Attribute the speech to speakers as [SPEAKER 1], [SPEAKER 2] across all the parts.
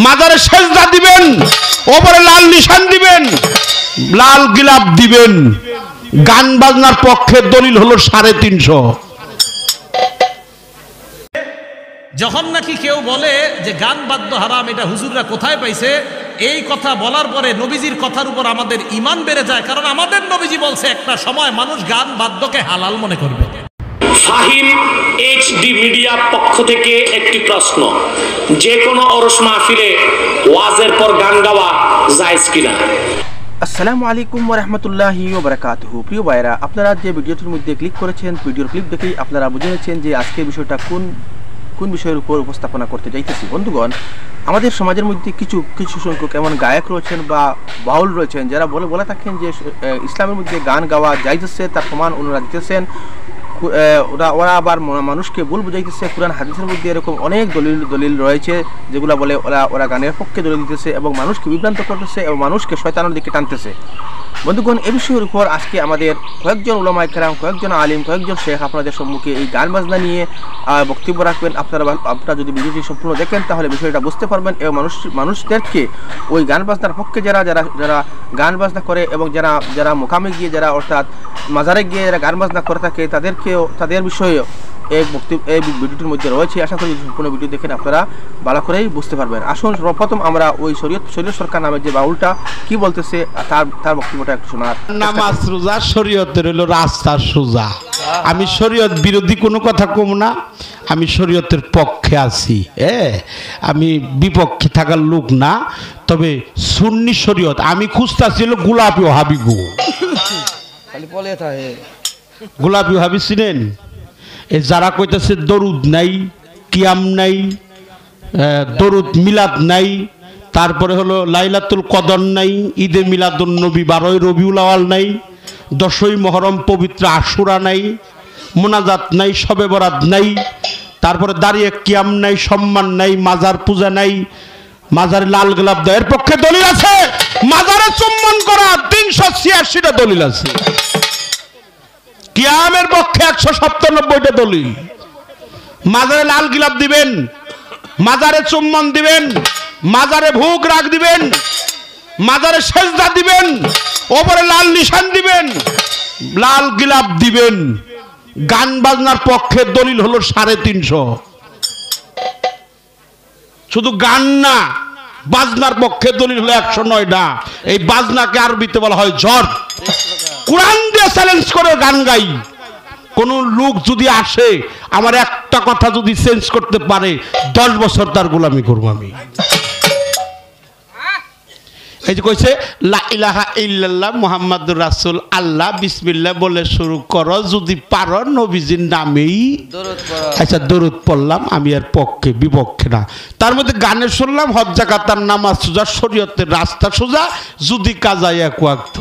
[SPEAKER 1] মাজারে সেজদা দিবেন, ওপরে লাল নিশান দিবেন, লাল গিলাপ দিবেন। গান বাজনার পক্ষে দলিল হলো 350।
[SPEAKER 2] যখন নাকি কেউ বলে যে গান বাদ্য হারাম, এটা হুজুররা কোথায় পাইছে, এই কথা বলার পরে নবীজির কথার উপর আমাদের ঈমান বেড়ে যায়। কারণ আমাদের নবীজি বলছে একটা সময় মানুষ গান বাদ্যকে হালাল মনে করবে।
[SPEAKER 3] ফাহিম এইচডি মিডিয়ার পক্ষ থেকে একটি প্রশ্ন, যে কোনো ওরস মাহফিলে ওয়াজের পর গান গাওয়া জায়েজ কিনা?
[SPEAKER 4] আসসালামু আলাইকুম ওয়া রাহমাতুল্লাহি ওয়া বারাকাতুহু। প্রিয় ভাইরা, আপনারা যে ভিডিওটির মধ্যে ক্লিক করেছেন, ভিডিওর ক্লিপ দেখেই আপনারা বুঝে নিয়েছেন যে আজকের বিষয়টা কোন বিষয়ের উপর উপস্থাপনা করতে যাইতেছি। বন্ধুগণ, আমাদের সমাজের মধ্যে কিছু সংখ্যক এমন গায়ক রয়েছেন বা বাউল রয়েছেন যারা বলে থাকেন যে ইসলামের মধ্যে গান গাওয়া জায়েজ আছে, তার প্রমাণ ওনারা দিতেছেন। ওরা আবার মানুষকে ভুল বুঝাইতেছে। কুরআন হাদিসের মধ্যে এরকম অনেক দলিল রয়েছে যেগুলো বলে ওরা গানের পক্ষে দলিল দিতেছে এবং মানুষকে বিভ্রান্ত করতেছে এবং মানুষকে শয়তানের দিকে টানতেছে। বন্ধুগণ, এই বিষয়ের উপর আজকে আমাদের কয়েকজন উলামায়ে কেরাম, কয়েকজন আলিম, কয়েকজন শেখ আপনাদের সম্মুখে এই গান বাজনা নিয়ে বক্তব্য রাখবেন। আপনারা যদি ভিডিওটি সম্পূর্ণ দেখেন তাহলে বিষয়টা বুঝতে পারবেন এবং মানুষদেরকে ওই গান বাজনার পক্ষে যারা গান বাজনা করে এবং যারা মোকামে গিয়ে অর্থাৎ মাজারে গিয়ে যারা গান বাজনা করে থাকে তাদের বিষয়ে এই ভিডিওটির মধ্যে রয়েছে। আশা করি সম্পূর্ণ ভিডিও দেখেন আপনারা ভালো করেই বুঝতে পারবেন। আসুন সর্বপ্রথম আমরা ওই শরীয়ত সরকার নামের যে বাউলটা কি বলতেছে তার বক্তব্যটা একটু শোনার।
[SPEAKER 1] নামাজ রোজা শরীয়তের হলো রাস্তা সোজা। আমি শরীয়ত বিরোধী কোনো কথা কম না, আমি শরীয়তের পক্ষে আছি। আমি বিপক্ষে থাকার লোক না। তবে সুন্নি শরীয়ত আমি খুঁজতেছিল গোলাপি ওহাবি গো। গোলাপি ওহাবি চিনেন? যারা কইতেছে দরুদ নাই, কিয়াম নাই, দরুদ মিলাদ নাই, তারপরে হলো লাইলাতুল কদর নাই, ঈদে মিলাদুন নবী 12ই রবিউল আওয়াল নাই, 10ই মুহররম পবিত্র আশুরা নাই, মোনাজাত নাই, শবে বরাত নাই, তারপরে দাঁড়িয়ে কিয়াম নাই, সম্মান নাই, মাজার পূজা নাই, মাজারে লাল গোলাপ দেয়, এর পক্ষে দলিল আছে। মাজারে চুম্বন করা 386টা দলিল আছে। কিয়ামের পক্ষে 197টা দলিল। মাজারে লাল গোলাপ দিবেন, মাজারে চুম্বন দিবেন, মাজারে ভোগ রাখ দিবেন, মাজারে সেজদা দিবেন, ওপরে লাল নিশান দিবেন, লাল গোলাপ দিবেন। গান বাজনার পক্ষে দলিল হলো 350। শুধু গান না, বাজনার পক্ষে দলিল হলো 109টা। এই বাজনাকে আরবিতে বলা হয় ঝড়। কোরআন দিয়ে চ্যালেঞ্জ করে গান গাই। কোন লোক যদি আসে আমার একটা কথা যদি চেঞ্জ করতে পারে 10 বছর তার গোলামি করবো আমি। এই যে কইছে লা ইলাহা ইল্লাল্লাহ মুহাম্মাদুর রাসূল আল্লাহ বিসমিল্লাহ বলে শুরু করো, যদি পারো নবীজির নামেই আচ্ছা দরুদ পড়লাম। আমি এর পক্ষে বিপক্ষে না। তার মধ্যে গানে শুনলাম হজ যাকাত আর নামাজ সোজা, শরীয়তের রাস্তা সোজা, যদি কাজা এক ওয়াক্ত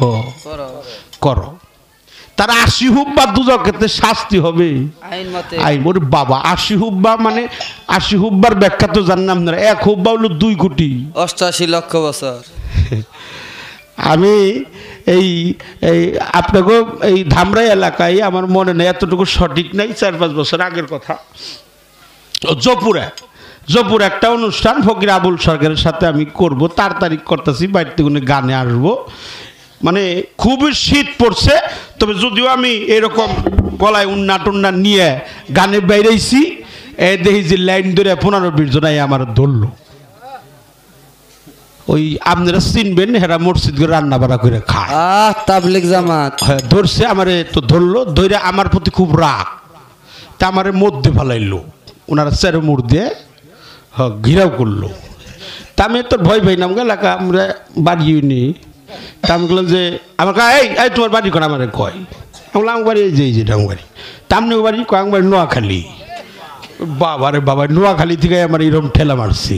[SPEAKER 1] করো তার 80 হুব্বা দুজকেতে শাস্তি হবে আইন। ওরে বাবা, 80 হুব্বা মানে 80 হুব্বার ব্যাখ্যা তো জানেন আপনারা। 1 হুব্বা হলো 2 কোটি
[SPEAKER 5] 88 লক্ষ বছর।
[SPEAKER 1] আমি এই আপনাকে এই ধামরাই এলাকায় আমার মনে নেই, এতটুকু সঠিক নাই, 4-5 বছর আগের কথা। জপুর একটা অনুষ্ঠান ফকির আবুল সরকারের সাথে আমি করব, তারিখ করতেছি, বাড়িতে কোনো গানে আসবো। মানে খুবই শীত পড়ছে, তবে যদিও আমি এরকম গলায় উন্না নিয়ে গানে বাইরেছি, দেখি যে লাইন ধরে 15-20 জনাই আমার ধরলো। ওই আপনারা চিনবেন, হেরা মসজিদ করে রান্না বাড়া করে খায়,
[SPEAKER 5] তাবলিগ জামাত।
[SPEAKER 1] হ্যাঁ, ধরছে আমারে, তো ধরলো, ধরে আমার প্রতি খুব রাগ, তা আমারে মধ্যে ফেলাইলো। ওনারা চেরে মুড় দিয়ে ঘিরাও করলো। তা আমি তোর ভয় পাই নাম এলাকা আমরা বাড়িও নি। তা আমি বললাম যে আমার এই তোমার বাড়ি কোন? আমার কয়, আমি বললাম আমার বাড়ি এই যে আমার বাড়ি। তা আপনি বাড়ি কয়? আমার বাড়ি নোয়াখালী। বাবারে বাবা, নোয়াখালী থেকে আমার এরকম ঠেলা মারছি।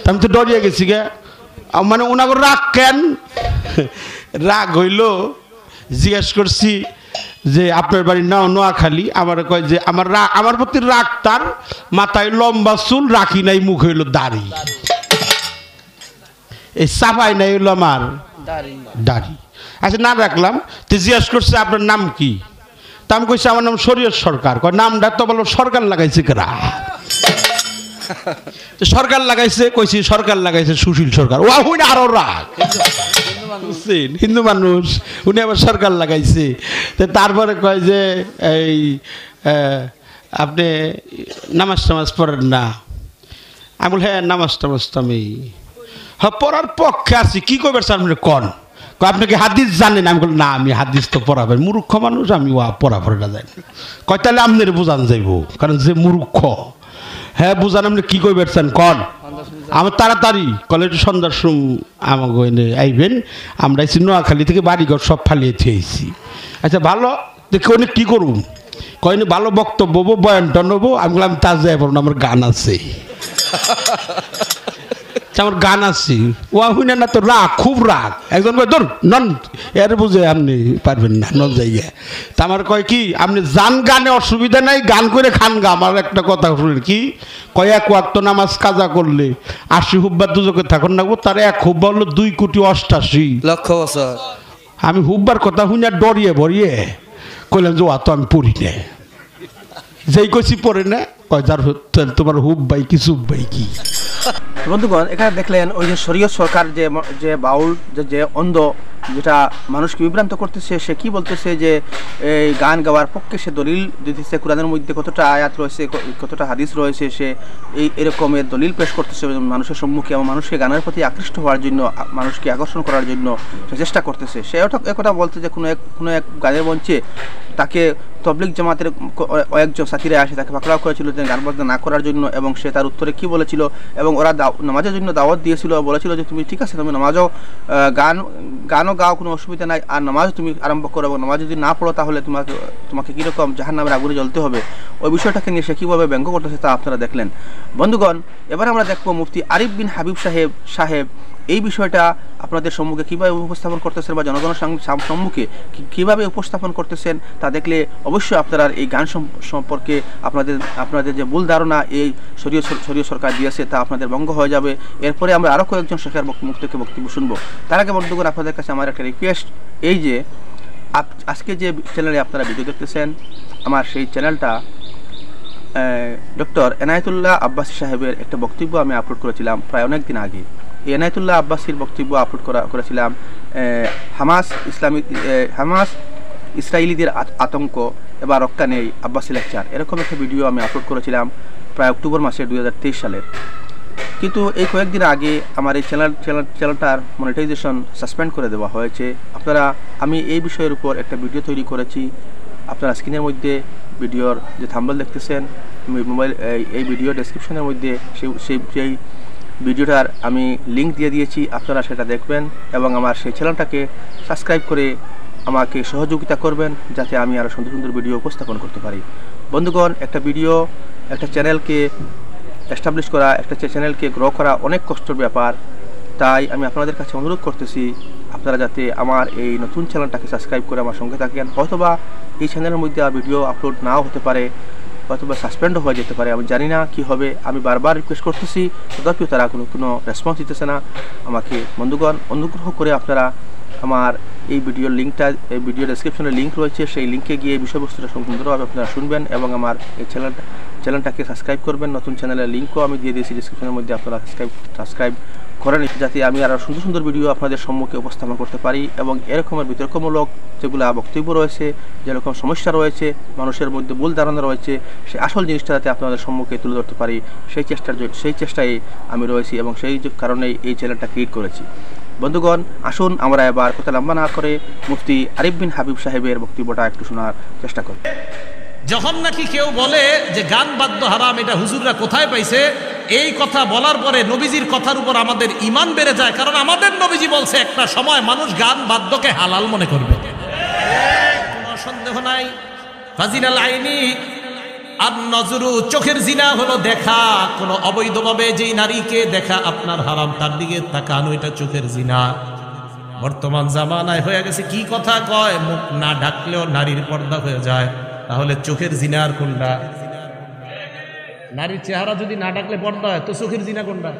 [SPEAKER 1] তা আমি তো ডরিয়ে গেছি গে। মানে ওনাকে রাগ কেন? রাগ হইল, জিজ্ঞেস করছি যে আপনার বাড়ি নোয়াখালী। আমার কয় যে আমার প্রতি রাগ তার, মাথায় লম্বা চুল, রাখি নাই মুখ হইল দাড়ি, এই সাফাই নাই হইল আমার দাড়ি। আচ্ছা না রাখলাম, তো জিজ্ঞেস করছে আপনার নাম কি? তা আমি কইছি আমার নাম শরীয়ত সরকার। কয় নামটা তো বলো সরকার লাগাইছে কেরা? তো সরকার লাগাইছে, কইছি সরকার লাগাইছে সুশীল সরকার, ও হুই না আরো রাগ, বুঝছেন? হিন্দু মানুষ, উনি আবার সরকার লাগাইছে। তো তারপরে কয় যে এই আপনি নামাজ টামাজ পড়েন না। আমি বলি হ্যাঁ নামাজ টামাজ তো আমি হ্যাঁ পড়ার পক্ষে আছি, কি করবেন স্যার আপনি কন? আপনি কি হাদিস জানেন? আমি বলি না আমি হাদিস তো পড়াবেন, মূর্খ মানুষ আমি পড়াপড়ে না জানি। কয় তাহলে আপনার বুঝান যাইব, কারণ যে মূর্খ। হ্যাঁ বুঝান, আপনি কি করবেন স্যার কন? আমার তাড়াতাড়ি কলে একটু সন্ধ্যার সময় আমাকে এনে আইবেন, আমরা এসে নোয়াখালী থেকে বাড়িঘর সব ফালিয়ে থিয়েছি। আচ্ছা ভালো দেখি অনেক কী করুন, কয়নি ভালো বক্তব্য বয়ানটা নেবো। আমি বললাম তা যাই বলুন আমার গান আছে, আমার গান আছে। ও হুইনা না তো রাগ, খুব রাগ। একজন কয় ধর নন এর বুঝে আপনি পারবেন না, নন যাইয়া। তা আমার কয় কি আপনি যান গানে অসুবিধা নাই, গান করে খান গা। আমার একটা কথা শুনেন কি কয়, এক ওয়াক্ত নামাজ কাজা করলে 80 হুব্বা দুজকে থাকুন না, তার এক হুব্বা হলো
[SPEAKER 5] 2,88,00,000
[SPEAKER 1] আমি হুব্বার কথা শুনে ডরিয়ে ভরিয়ে কইলাম যে তো আমি পড়ি না। যেই কইছি পড়ে না, কয় যার তোমার হুব্বাই কি চুব্বাই কি।
[SPEAKER 4] বন্ধুগণ, এখানে দেখলেন ওই যে শরীয়ত সরকার যে বাউল যে অন্ধ, যেটা মানুষকে বিভ্রান্ত করতেছে, সে কি বলতেছে যে এই গান গাওয়ার পক্ষে সে দলিল দিতেছে, কোরআনের মধ্যে কতটা আয়াত রয়েছে, কতটা হাদিস রয়েছে, সে এই এরকমের দলিল পেশ করতেছে মানুষের সম্মুখে, এবং মানুষকে গানের প্রতি আকৃষ্ট হওয়ার জন্য, মানুষকে আকর্ষণ করার জন্য সে চেষ্টা করতেছে। সে একথা বলতে যে কোনো এক গানের মঞ্চে তাকে তবলিগ জামাতের একজন সাথীরা আসে তাকে পাকড়াও করেছিল যে গান বাজনা না করার জন্য, এবং সে তার উত্তরে কি বলেছিল, এবং ওরা নামাজের জন্য দাওয়াত দিয়েছিল, বলেছিল যে তুমি ঠিক আছে, তুমি নামাজও গানও গাও, কোনো অসুবিধা নাই, আর নামাজ তুমি আরম্ভ করো, এবং নামাজ যদি না পড়ো তাহলে তোমাকে কীরকম জাহান্নামের আগুনে জ্বলতে হবে। ওই বিষয়টাকে নিয়ে সে কীভাবে ব্যঙ্গ করতেছে তা আপনারা দেখলেন। বন্ধুগণ, এবার আমরা দেখব মুফতি আরিফ বিন হাবিব সাহেব এই বিষয়টা আপনাদের সম্মুখে কীভাবে উপস্থাপন করতেছেন, বা জনগণের সম্মুখে কীভাবে উপস্থাপন করতেছেন তা দেখলে অবশ্যই আপনারা এই গান সম্পর্কে আপনাদের যে ভুল ধারণা এই শরীয় সরকার দিয়েছে তা আপনাদের ভঙ্গ হয়ে যাবে। এরপরে আমরা আরও কয়েকজন শেখের মুখ থেকে বক্তব্য শুনবো। তার আগে বন্ধুগণ, আপনাদের কাছে আমার একটা রিকোয়েস্ট, এই যে আজকে যে চ্যানেলে আপনারা ভিডিও দেখতেছেন, আমার সেই চ্যানেলটা ডক্টর এনায়েতুল্লাহ আব্বাসী সাহেবের একটা বক্তব্য আমি আপলোড করেছিলাম প্রায় অনেক দিন আগে। এনায়েতুল্লাহ আব্বাসীর বক্তব্য আপলোড করেছিলাম হামাস ইসরায়েলিদের আতঙ্ক এবার রক্ষা নেই আব্বাসী লেকচার, এরকম একটা ভিডিও আমি আপলোড করেছিলাম প্রায় অক্টোবর মাসের 2023 সালের। কিন্তু এই কয়েকদিন আগে আমার এই চ্যানেলটার মনিটাইজেশন সাসপেন্ড করে দেওয়া হয়েছে। আমি এই বিষয়ের উপর একটা ভিডিও তৈরি করেছি, আপনারা স্ক্রিনের মধ্যে ভিডিওর যে থাম্বনেল দেখতেছেন, এই ভিডিও ডেসক্রিপশনের মধ্যে সেই ভিডিওটার আমি লিঙ্ক দিয়ে দিয়েছি, আপনারা সেটা দেখবেন এবং আমার সেই চ্যানেলটাকে সাবস্ক্রাইব করে আমাকে সহযোগিতা করবেন, যাতে আমি আরও সুন্দর সুন্দর ভিডিও উপস্থাপন করতে পারি। বন্ধুগণ, একটা চ্যানেলকে এস্টাবলিশ করা, একটা চ্যানেলকে গ্রো করা অনেক কষ্টের ব্যাপার। তাই আমি আপনাদের কাছে অনুরোধ করতেছি, আপনারা যাতে আমার এই নতুন চ্যানেলটাকে সাবস্ক্রাইব করে আমার সঙ্গে থাকেন। হয়তোবা এই চ্যানেলের মধ্যে আর ভিডিও আপলোড নাও হতে পারে, হয়তোবা সাসপেন্ডও হয়ে যেতে পারে, আমি জানি না কি হবে। আমি বারবার রিকোয়েস্ট করতেছি, তথাপিও তারা কোনো রেসপন্স দিতেছে না আমাকে। বন্ধুগণ, অনুগ্রহ করে আপনারা আমার এই ভিডিওর লিঙ্কটা, এই ভিডিও ডেসক্রিপশনের লিঙ্ক রয়েছে, সেই লিঙ্কে গিয়ে বিষয়বস্তুটা সুন্দরভাবে আপনারা শুনবেন এবং আমার এই চ্যানেলটাকে সাবস্ক্রাইব করবেন। নতুন চ্যানেলের লিঙ্কও আমি দিয়ে দিয়েছি ডিসক্রিপশনের মধ্যে, আপনারা সাবস্ক্রাইব করেন, যাতে আমি আরও সুন্দর সুন্দর ভিডিও আপনাদের সম্মুখে উপস্থাপন করতে পারি এবং এরকমের বিতর্কমূলক যেগুলো বক্তব্য রয়েছে, যেরকম সমস্যা রয়েছে, মানুষের মধ্যে ভুল ধারণা রয়েছে, সেই আসল জিনিসটা যাতে আপনাদের সম্মুখে তুলে ধরতে পারি, সেই চেষ্টায় আমি রয়েছি এবং সেই কারণেই এই চ্যানেলটা ক্রিয়েট করেছি। বন্ধুগণ, আসুন আমরা এবার কথা লম্বা না করে মুফতি আরিফ বিন হাবিব সাহেবের বক্তব্যটা একটু শোনার চেষ্টা করি।
[SPEAKER 2] যখন নাকি কেউ বলে যে গান বাদ্য হারাম, এটা হুজুররা কোথায় পাইছে, এই কথা বলার পরে নবীজির কথার উপর আমাদের ঈমান বেড়ে যায়, কারণ আমাদের নবীজি বলছে একটা সময় মানুষ গান বাদ্যকে হালাল মনে করবে, কোনো সন্দেহ নাই। ফাজিলাল আইনি আর নজরু, চোখের জিনা হলো দেখা, কোনো অবৈধভাবে যেই নারীকে দেখা আপনার হারাম, তার দিকে তাকানো, এটা চোখের জিনা। বর্তমান জামানায় হয়ে গেছে কি কথা কয়, মুখ না ঢাকলেও নারীর পর্দা হয়ে যায়, তাহলে চোখের জিনা আর কোনটা? নারীর চেহারা যদি না ঢাকলে পর্দা হয়, তো চোখের জিনা কোনটা?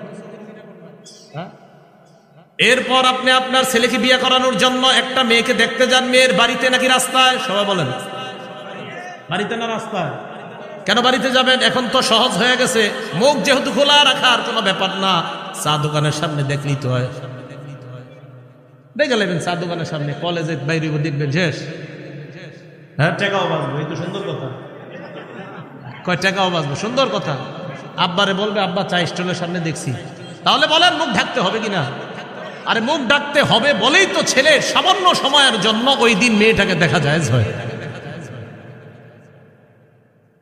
[SPEAKER 2] এরপর আপনি আপনার ছেলেকে বিয়ে করানোর জন্য একটা মেয়েকে দেখতে যান, মেয়ের বাড়িতে নাকি রাস্তায়? সবাই বলেন, বাড়িতে না রাস্তায়? কেন বাড়িতে যাবেন? এখন তো সহজ হয়ে গেছে, মুখ যেহেতু খোলা রাখার কোনো ব্যাপার না। চা দোকানের সামনে দেখলেই তো হয়, দেখে নেবেন চা দোকানের সামনে, কলেজে বাইরে দেখবেন শেষ। হ্যাঁ, টাকাও বাঁচবো, এই তো সুন্দর কথা। কয় টাকাও বাঁচবো, সুন্দর কথা। আব্বারে বলবে আব্বা চা স্টলের সামনে দেখছি, তাহলে বলেন মুখ ঢাকতে হবে কিনা? আরে মুখ ঢাকতে হবে বলেই তো ছেলে সামান্য সময়ের জন্য ওই দিন মেয়েটাকে দেখা যায় হয়।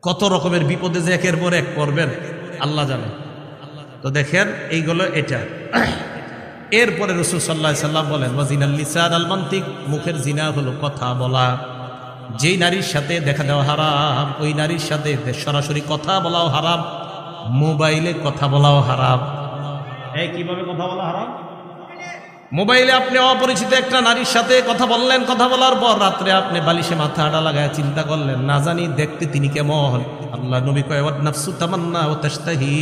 [SPEAKER 2] কত রকমের বিপদে যে একের পর এক করবেন আল্লাহ জানে। তো দেখেন এইগুলো এটা। এরপরে রাসূল সাল্লাল্লাহু আলাইহি সাল্লাম বলেন ওয়াজিনাল লিসান আল মান্তিক, মুখের জিনা হলো কথা বলা। যেই নারীর সাথে দেখা দেওয়া হারাম, ওই নারীর সাথে সরাসরি কথা বলাও হারাম, মোবাইলে কথা বলাও হারাম। এই কিভাবে কথা বলা হারাম? মোবাইলে আপনি অপরিচিত একটা নারীর সাথে কথা বললেন, কথা বলার পর রাত্রে আপনি বালিশে মাথা আড়া লাগায় চিন্তা করলেন, না জানি দেখতে তিনি কেমন। আল্লাহ নবী কয় ওয়ান নাফসু তামান্না ওয়া তাশতাহি,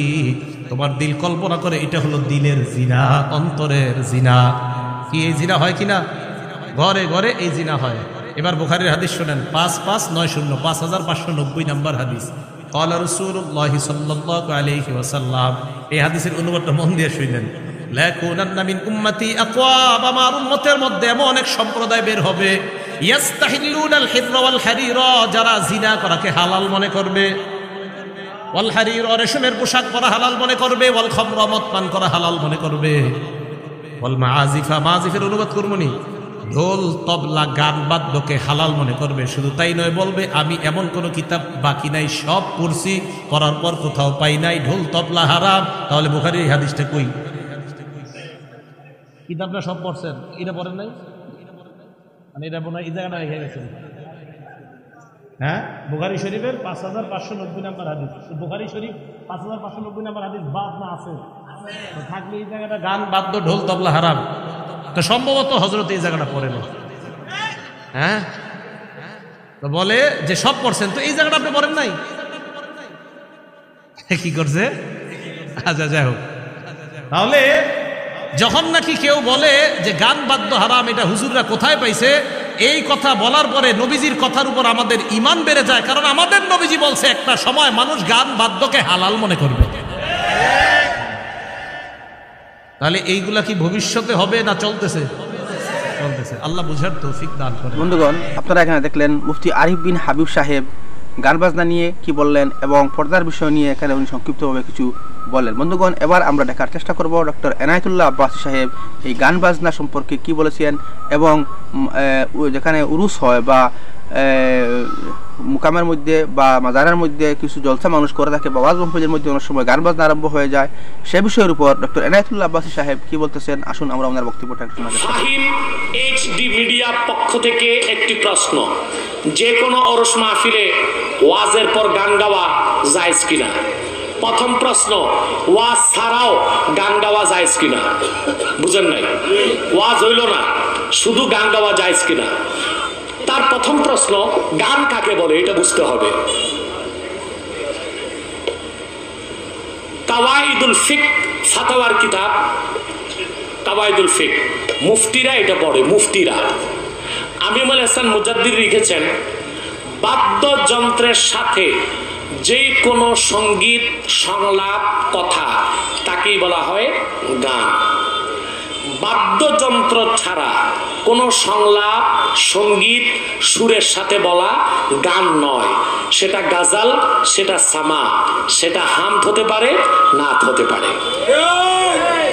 [SPEAKER 2] তোমার দিল কল্পনা করে, এটা হলো দিলের জিনা, অন্তরের জিনা। কি এই জিনা হয় কিনা? ঘরে ঘরে এই জিনা হয়। এবার বুখারীর হাদিস শুনেন, 5590 5590 নম্বর হাদিস। ক্বালা রাসূলুল্লাহ সাল্লাল্লাহু আলাইহি ওয়াসাল্লাম, এই হাদিসের অনুবাদটা মন দিয়ে শুনেন। লাকুনান্না মিন উম্মতি আকওয়াম, আমার উম্মতের মধ্যে এমন অনেক সম্প্রদায় বের হবে, ইয়াস্তাহিল্লুনাল হিররা ওয়াল হারিরা, যারা জিনা করাকে হালাল মনে করবে, ওয়াল হারিরা, রেশমের পোশাক পরা হালাল মনে করবে, ওয়াল খামরা, মদ পান করা হালাল মনে করবে, ওয়াল মাআজিফা, মাআজিফের অনুবাদ করবনি, ঢোল তবলা গান বাদ্যকে হালাল মনে করবে। শুধু তাই নয়, বলবে আমি এমন কোনো কিতাব বাকি নাই, সব পড়ছি, পড়ার পর কোথাও পাই নাই ঢোল তবলা হারাম। তাহলে বুখারীর এই হাদিসটা কই? কিতাবটা সব পড়ছেন, এটা পড়েন নাই? মানে এটা মনে হয় এই জায়গাটা রেখে গেছেন। হ্যাঁ, বুখারী শরীফের 5590 নম্বর হাদিস। বুখারী শরীফ 5590 নম্বর হাদিস বাদ না আছে? তো থাকলে এই জায়গাটা গান বাদ্য ঢোল তবলা হারাম, তো সম্ভবত হযরত এই জায়গাটা পড়ে না। হ্যাঁ, তো বলে যে সব পড়ছেন, তো এই জায়গাটা আপনি পড়েন নাই, কি করছে? আচ্ছা, যাই হোক। তাহলে যখন নাকি কেউ বলে যে গান বাদ্য হারাম, এটা হুজুররা কোথায় পাইছে, এই কথা বলার পরে নবীজির কথার উপর আমাদের ঈমান বেড়ে যায়, কারণ আমাদের নবীজি বলছে একটা সময় মানুষ গান বাদ্যকে হালাল মনে করবে। তাহলে এইগুলা কি ভবিষ্যতে হবে না চলতেছে? চলতেছে। আল্লাহ বুঝার তৌফিক দান করেন।
[SPEAKER 4] বন্ধুগণ, আপনারা এখানে দেখলেন মুফতি আরিফ বিন হাবিব সাহেব গান বাজনা নিয়ে কি বললেন এবং পর্দার বিষয় নিয়ে এখানে উনি সংক্ষিপ্তভাবে কিছু বলেন। বন্ধুগণ, এবার আমরা দেখার চেষ্টা করব ডক্টর এনায়েতুল্লাহ আব্বাসী সাহেব এই গান বাজনা সম্পর্কে কি বলেছেন, এবং যেখানে উরুস হয় বা মুকামের মধ্যে বা মাজারের মধ্যে কিছু জলসা মানুষ করে থাকে বা ওয়াজ মাহফিলের মধ্যে অনেক সময় গান বাজনা আরম্ভ হয়ে যায়, সে বিষয়ের উপর ডক্টর এনায়েতুল্লাহ আব্বাসী সাহেব কি বলতেছেন, আসুন আমরা ওনার বক্তব্যটা একটু শোনার চেষ্টা করি।
[SPEAKER 3] ফাহিম এইচডি মিডিয়ার পক্ষ থেকে একটি প্রশ্ন, যে কোনো ওরস মাহফিলে ওয়াজের পর গান গাওয়া জায়েজ কিনা? প্রথম প্রশ্ন, ওয়াজ ছাড়াও গান গাওয়া জায়েজ কিনা? বুঝেন নাই? ওয়াজ হইল না, শুধু গান গাওয়া জায়েজ কিনা? তার প্রথম প্রশ্ন, গান কাকে বলে এটা বুঝতে হবে। কাওয়াইদুল ফিক ফাতাওয়ার কিতাব, কাওয়াইদুল ফিক, মুফতিরা এটা পড়ে, মুফতিরা। আমিমুল হাসান মুজাদ্দিদ লিখেছেন, বাদ্যযন্ত্রের সাথে যে কোনো সঙ্গীত সংলাপ কথা তাকেই বলা হয় গান। বাদ্যযন্ত্র ছাড়া কোনো সংলাপ সঙ্গীত সুরের সাথে বলা গান নয়। সেটা গাজাল, সেটা সামা, সেটা হামদ হতে পারে, নাত হতে পারে।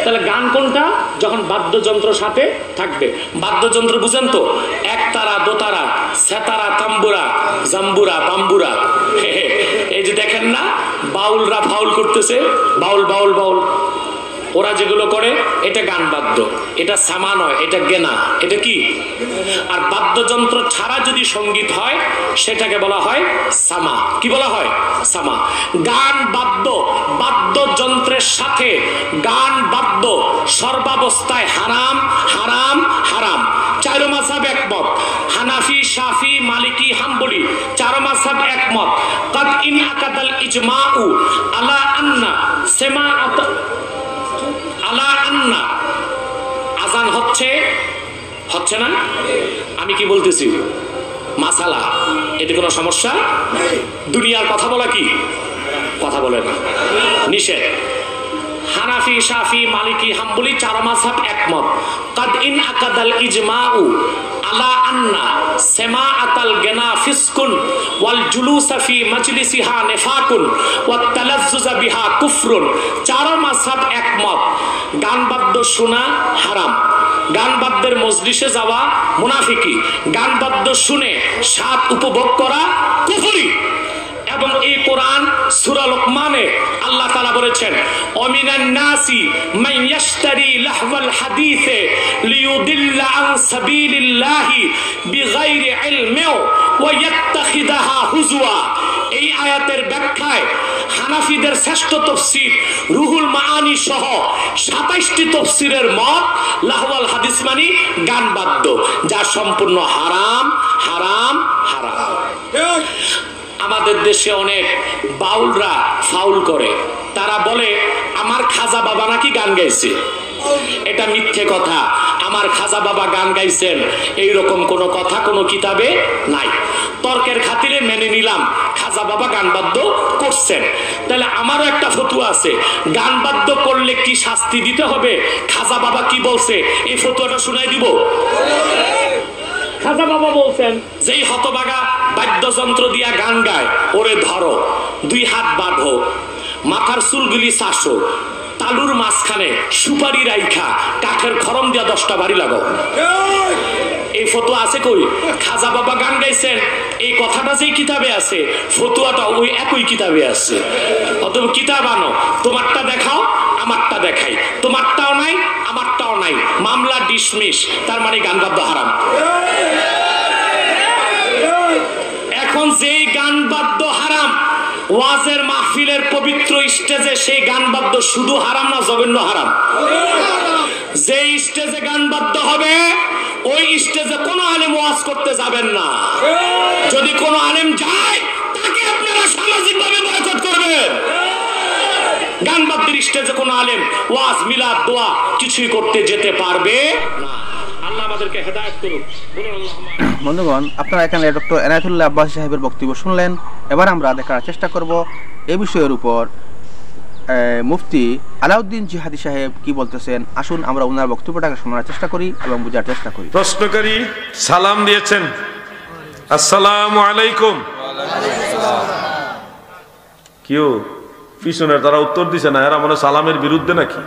[SPEAKER 3] তাহলে গান কোনটা? যখন বাদ্যযন্ত্র সাথে থাকবে। বাদ্যযন্ত্র বুঝেন তো? একতারা, দোতারা, সেতারা, তাম্বুরা, জাম্বুরা, বাম্বুরা। এই যে দেখেন না বাউলরা ফাউল করতেছে, বাউল বাউল বাউল, ওরা যেগুলো করে এটা গান বাদ্য, এটা সামা নয়, এটা গেনা। এটা কি? আর বাদ্যযন্ত্র ছাড়া যদি সঙ্গীত হয় সেটাকে বলা হয় সামা। কি বলা হয়? সামা। গান বাদ্য, বাদ্যযন্ত্রের সাথে গান বাদ্য সর্বাবস্থায় হারাম, হারাম, হারাম। চার মাযহাব একমত, হানাফি, শাফি, মালিকি, হাম্বলি, চার মাযহাব একমত। কাদ ইন আকাদাল ইজমাউ আলা আন্না সেমাআত আলা আন্না, আজান হচ্ছে, হচ্ছে না? আমি কি বলতেছি? মাসালা, এতে কোনো সমস্যা? দুনিয়ার কথা বলা কি কথা বলে না, নিষেধ। হানাফি, শাফি, মালিকি, হাম্বলি 4 মাযহাব একমত। কাদ ইন আকাদাল ইজমাউ আলা আন্না সামাআতাল গনা ফিসকুন ওয়াল জুলুসা ফি মাজলিসিহা নিফাকুন ওয়াত তালাজ্জুজা বিহা কুফরুন। 4 মাযহাব একমত, গান বাদ্য শোনা হারাম, গান বাদ্যের মজলিসে যাওয়া মুনাফিকি, গান বাদ্য শুনে স্বাদ উপভোগ করা কুফরি। এবং এই কোরআন সূরা লোকমানে আল্লাহ তাআলা বলেছেন, অমিনান নাসি মান ইয়াশতারি লাহওয়াল হাদিসে লিয়ুদিল্লা আন সাবিলিল্লাহি বিগাইরি ইলমি ওয়া ইয়াত্তাখিদাহা হুজুয়া। এই আয়াতের ব্যাখ্যায় হানাফিদের শ্রেষ্ঠ তাফসীর রুহুল মাআনি সহ 27টি তাফসীরের মত লাহওয়াল হাদিস মানে গান বাদ্য, যা সম্পূর্ণ হারাম হারাম হারাম। আমাদের দেশে অনেক বাউলরা ফাউল করে, তারা বলে আমার খাজা বাবা নাকি গান গাইছে। এটা মিথ্যে কথা, আমার খাজা বাবা গান গাইছেন এইরকম কোনো কথা কোনো কিতাবে নাই। তর্কের খাতিরে মেনে নিলাম খাজা বাবা গান বাদ্য করছেন, তাহলে আমারও একটা ফতুয়া আছে, গান বাদ্য করলে কি শাস্তি দিতে হবে? খাজা বাবা কি বলছে এই ফতুয়াটা শুনাই দিব। খাজা বাবা বলছেন, যেই হতবাগা বাদ্যযন্ত্র দিয়া গান গায় ওরে ধরো, 2 হাত বাঁধো, মাথার চুলগুলি চাষো, তালুর মাঝখানে সুপারি রাইখা কাঠের খরম দিয়া 10টা বাড়ি লাগাও। এই ফতুয়া আছে কই? খাজা বাবা গান গাইছেন এই কথাটা যেই কিতাবে আছে, ফতুয়াটা ওই একই কিতাবে আছে। অতএব কিতাব আনো, তোমারটা দেখাও আমারটা দেখাই, তোমারটাও নাই আমারটাও নাই, মামলা ডিসমিস, তার মানে গান বাদ্য হারাম। এখন যেই গান বাদ্য হারাম, ওয়াজের মাহফিলের পবিত্র স্টেজে সেই গান বাদ্য শুধু হারাম না জঘন্য হারাম? যে স্টেজে গান বাদ্য হবে ওই স্টেজে কোনো আলেম ওয়াজ করতে যাবেন না। যদি কোনো আলেম যায় তাকে আপনারা সামাজিকভাবে বয়কট করবেন। গান বাদ্যের স্টেজে কোনো আলেম ওয়াজ মিলাদ দোয়া কিছুই করতে যেতে পারবে না। আল্লাহ আমাদেরকে হেদায়েত করুন।
[SPEAKER 4] বন্ধুগণ, আপনারা এখানে ডক্টর এনায়েতুল্লাহ আব্বাসী সাহেবের বক্তব্য শুনলেন। এবার আমরা দেখার চেষ্টা করব এই বিষয়ের উপর মুফতি আলাউদ্দিন জিহাদি সাহেব কি বলতেছেন। আসুন আমরা ওনার বক্তব্যটাকে শোনার চেষ্টা করি এবং বোঝার চেষ্টা করি।
[SPEAKER 6] প্রশ্নকারী সালাম দিয়েছেন, আসসালামু আলাইকুম। কিউ পিছনের তারা উত্তর দিছে না, এরা মনে সালামের বিরুদ্ধে নাকি?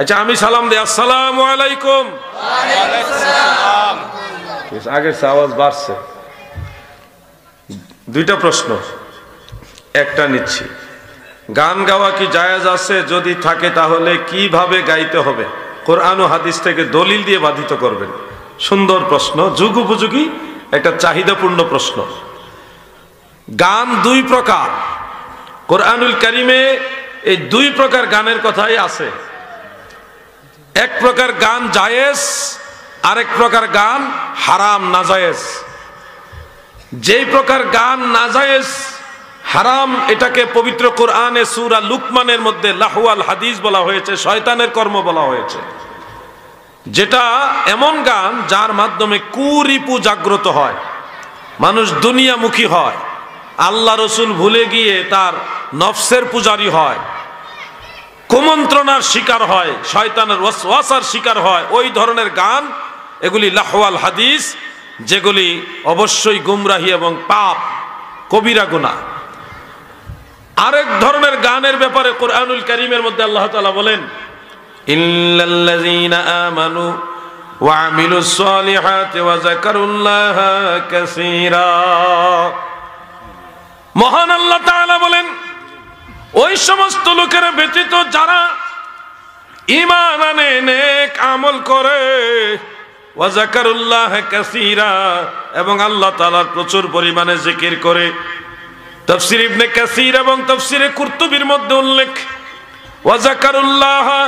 [SPEAKER 6] আচ্ছা আমি সালাম দিই, আসসালামু আলাইকুম। আগের আওয়াজ বাড়ছে। 2টা প্রশ্ন, একটা নিচ্ছি। গান গাওয়া কি জায়েজ আছে? যদি থাকে তাহলে কিভাবে গাইতে হবে? কোরআন ও হাদিস থেকে দলিল দিয়ে বাধিত করবেন। সুন্দর প্রশ্ন, যুগ উপযোগী একটা চাহিদাপূর্ণ প্রশ্ন। গান 2 প্রকার, কোরআনুল কারিমে এই 2 প্রকার গানের কথাই আছে। এক প্রকার গান জায়েজ, আরেক প্রকার গান হারাম নাজায়েজ। যেই প্রকার গান নাজায়েজ হারাম, এটাকে পবিত্র কোরআনে সূরা লুকমানের মধ্যে লাহওয়াল হাদিস বলা হয়েছে, শয়তানের কর্ম বলা হয়েছে। যেটা এমন গান যার মাধ্যমে কুরিপু জাগ্রত হয়, মানুষ দুনিয়ামুখী হয়, আল্লাহ রসুল ভুলে গিয়ে তার নফসের পূজারী হয়, কুমন্ত্রণার শিকার হয়, শয়তানের ওয়াসওয়াসার শিকার হয়। ওই ধরনের গান এগুলি লাহওয়াল হাদিস, যেগুলি অবশ্যই গুমরাহি এবং পাপ, কবিরা গুনাহ। আরেক ধরনের গানের ব্যাপারে কোরআনুল কারীমের মধ্যে আল্লাহ তাআলা বলেন, ইল্লাল্লাযীনা আমানু ওয়া আমিলুস সালিহাতি ওয়া যাকারুল্লাহা কাসীরা। মহান আল্লাহ তাআলা বলেন, ওই সমস্ত লোকেরা ব্যতীত যারা ঈমান আনে, নেক আমল করে, ওয়া যাকারুল্লাহা কাসীরা, এবং আল্লাহ তাআলার প্রচুর পরিমাণে জিকির করে। তাফসীর ইবনে কাসীর এবং তাফসীরে কুরতুবীর মধ্যে উল্লেখ, ওয়া যাকারুল্লাহা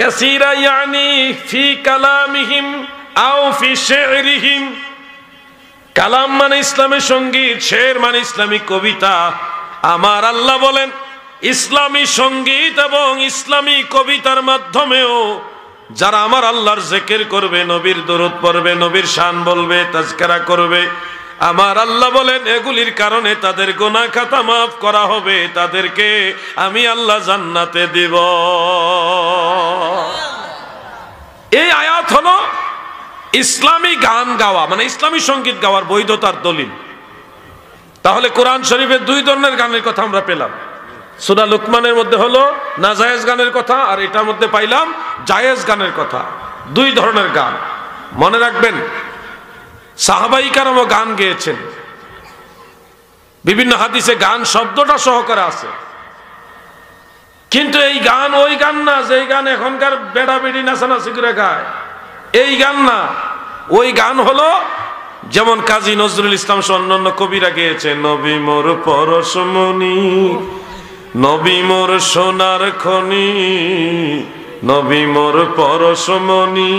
[SPEAKER 6] কাসীরা ইয়ানি ফি কালামিহিম আও ফি শি'রিহিম। কালাম মানে ইসলামী সঙ্গীত, শের মানে ইসলামী কবিতা। আমার আল্লাহ বলেন, ইসলামী সঙ্গীত এবং ইসলামী কবিতার মাধ্যমেও যারা আমার আল্লাহর জিকির করবে, নবীর দরুদ পড়বে, নবীর শান বলবে, তাজকিরা করবে, আমার আল্লাহ বলেন এগুলির কারণে তাদের গুনাহ খাতা মাফ করা হবে, তাদেরকে আমি আল্লাহ জান্নাতে দিব। এই আয়াত হলো ইসলামী গান গাওয়া, মানে ইসলামী সঙ্গীত গাওয়ার বৈধতার দলিল। তাহলে কোরআন শরীফের দুই ধরনের গানের কথা আমরা পেলাম। সূরা লুকমানের মধ্যে হলো নাজায়েজ গানের কথা, আর এটার মধ্যে পাইলাম জায়েজ গানের কথা। দুই ধরনের গান মনে রাখবেন। সাহাবাই কেরামও গান গেয়েছেন, বিভিন্ন হাদিসে গান শব্দটা সহকারে আছে, কিন্তু এই গান ওই গান না যেই গান এখনকার বেড়া বেড়ি নাচানাচি করে গায়, এই গান না। ওই গান হলো যেমন কাজী নজরুল ইসলাম সহ অন্যান্য কবিরা গেয়েছে, নবী মোর পরশমণি, নবী মোর সোনার খনি, নবী মোর পরশমণি,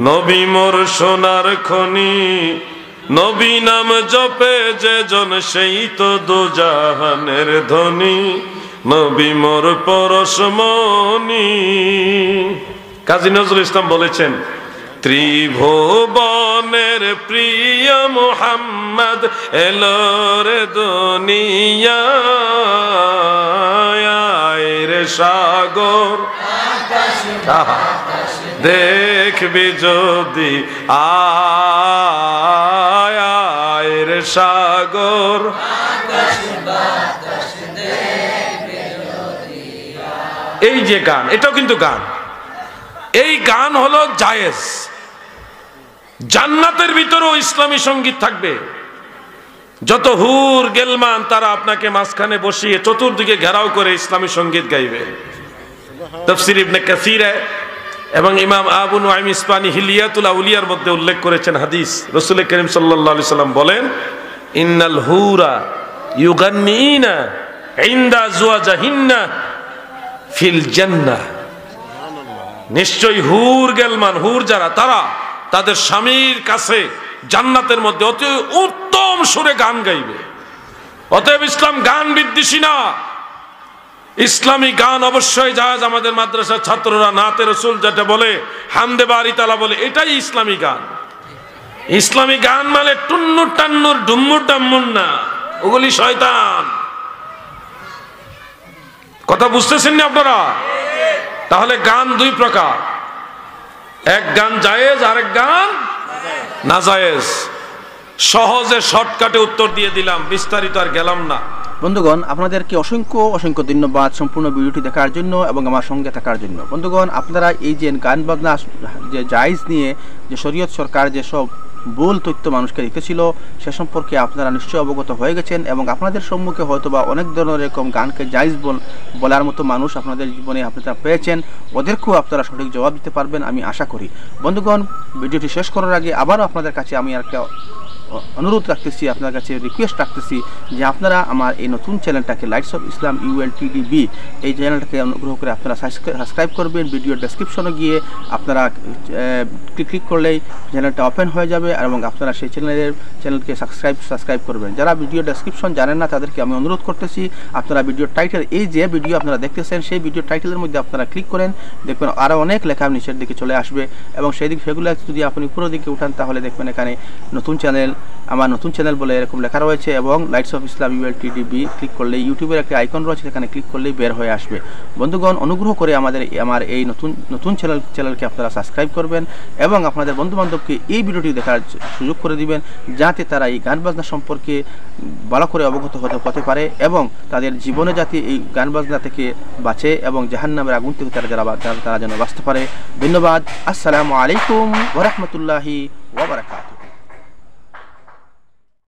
[SPEAKER 6] নবী মোর সোনার খনি, নবী নাম জপে যে জন সেই তো দুজাহানের ধনী, নবী মোর পরশমণি। কাজী নজরুল ইসলাম বলেছেন, ত্রিভুবনের প্রিয় মুহাম্মদ এলো রে দুনিয়ায়, রে সাগর দেখবি যদি আয়, রে সাগর। এই যে গান, এটাও কিন্তু গান। এই গান হলো জায়েজ। জান্নাতের ভিতরেও ইসলামী সঙ্গীত থাকবে। যত হুর গেলমান তারা আপনাকে মাঝখানে বসিয়ে চতুর্দিকে ঘেরাও করে ইসলামী সঙ্গীত গাইবে। তাফসীর ইবনে কাসীর এবং ইমাম আবু নুআইম ইসপানি হিলিয়াতুল আউলিয়ার মধ্যে উল্লেখ করেছেন হাদিস। রাসূল করিম সাল্লাল্লাহু আলাইহি সাল্লাম বলেন, ইন্নাল হুরা ইউগান্নিনা ইনদা জুওয়াজাহিন্না ফিল জান্নাহ। নিশ্চয়ই হুর গেলমান, হুর যারা, তারা তাদের স্বামীর কাছে জান্নাতের মধ্যে অতি উত্তম সুরে গান গাইবে। অতএব ইসলাম গান বিদ্বেষী না। ইসলামী গান অবশ্যই জায়েজ। আমাদের মাদ্রাসার ছাত্ররা নাতে রসুল যেটা বলে, হামদে বারি তালা বলে, এটাই ইসলামী গান। ইসলামী গান মানে টুন্নুর টান্নুর ডুম্মুর ডাম্মুর না, ওগুলি শয়তান। কথা বুঝতেছেন না আপনারা? তাহলে গান দুই প্রকার, এক গান জায়েজ, আরেক গান নাজায়েজ। সহজে শর্টকাটে উত্তর দিয়ে দিলাম, বিস্তারিত আর গেলাম না।
[SPEAKER 4] বন্ধুগণ, আপনাদেরকে অসংখ্য অসংখ্য ধন্যবাদ সম্পূর্ণ ভিডিওটি দেখার জন্য এবং আমার সঙ্গে থাকার জন্য। বন্ধুগণ, আপনারা এই যে গান বাজনা যে জায়েজ নিয়ে যে শরীয়ত সরকার যেসব ভুল তথ্য মানুষকে দিতেছিল সে সম্পর্কে আপনারা নিশ্চয়ই অবগত হয়ে গেছেন, এবং আপনাদের সম্মুখে হয়তো বা অনেক ধরনের এরকম গানকে জায়েজ বলার মতো মানুষ আপনাদের জীবনে আপনারা পেয়েছেন, ওদেরকেও আপনারা সঠিক জবাব দিতে পারবেন আমি আশা করি। বন্ধুগণ, ভিডিওটি শেষ করার আগে আবারও আপনাদের কাছে আমি একটা অনুরোধ রাখতেছি, আপনার কাছে রিকোয়েস্ট রাখতেছি যে আপনারা আমার এই নতুন চ্যানেলটাকে লাইটস অফ ইসলাম ULTDB এই চ্যানেলটাকে অনুগ্রহ করে আপনারা সাবস্ক্রাইব করবেন। ভিডিওর ডেসক্রিপশনে গিয়ে আপনারা ক্লিক করলেই চ্যানেলটা ওপেন হয়ে যাবে এবং আপনারা সেই চ্যানেলকে সাবস্ক্রাইব করবেন। যারা ভিডিও ডেসক্রিপশন জানেন না তাদেরকে আমি অনুরোধ করতেছি, আপনারা ভিডিওর টাইটেল, এই যে ভিডিও আপনারা দেখতেছেন সেই ভিডিও টাইটেলের মধ্যে আপনারা ক্লিক করেন, দেখবেন আরও অনেক লেখা নিচের দিকে চলে আসবে, এবং সেগুলো যদি আপনি পুরো দিকে উঠান তাহলে দেখবেন এখানে নতুন চ্যানেল, আমার নতুন চ্যানেল বলে এরকম লেখা রয়েছে, এবং lights of Islam ULTDB click করলে ইউটিউবের একটা আইকন রয়েছে, সেখানে ক্লিক করলেই বের হয়ে আসবে। বন্ধুগণ, অনুগ্রহ করে আমার এই নতুন চ্যানেলকে আপনারা সাবস্ক্রাইব করবেন এবং আপনাদের বন্ধুবান্ধবকে এই ভিডিওটি দেখার সুযোগ করে দিবেন, যাতে তারা এই গান বাজনা সম্পর্কে ভালো করে অবগত হতে পারে এবং তাদের জীবনে যাতে এই গান বাজনা থেকে বাঁচে এবং জাহান্নামের আগুন থেকে তারা যেন বাঁচতে পারে। ধন্যবাদ। আসসালামু আলাইকুম ওয়া রাহমাতুল্লাহি ওয়া বারাকাতুহু।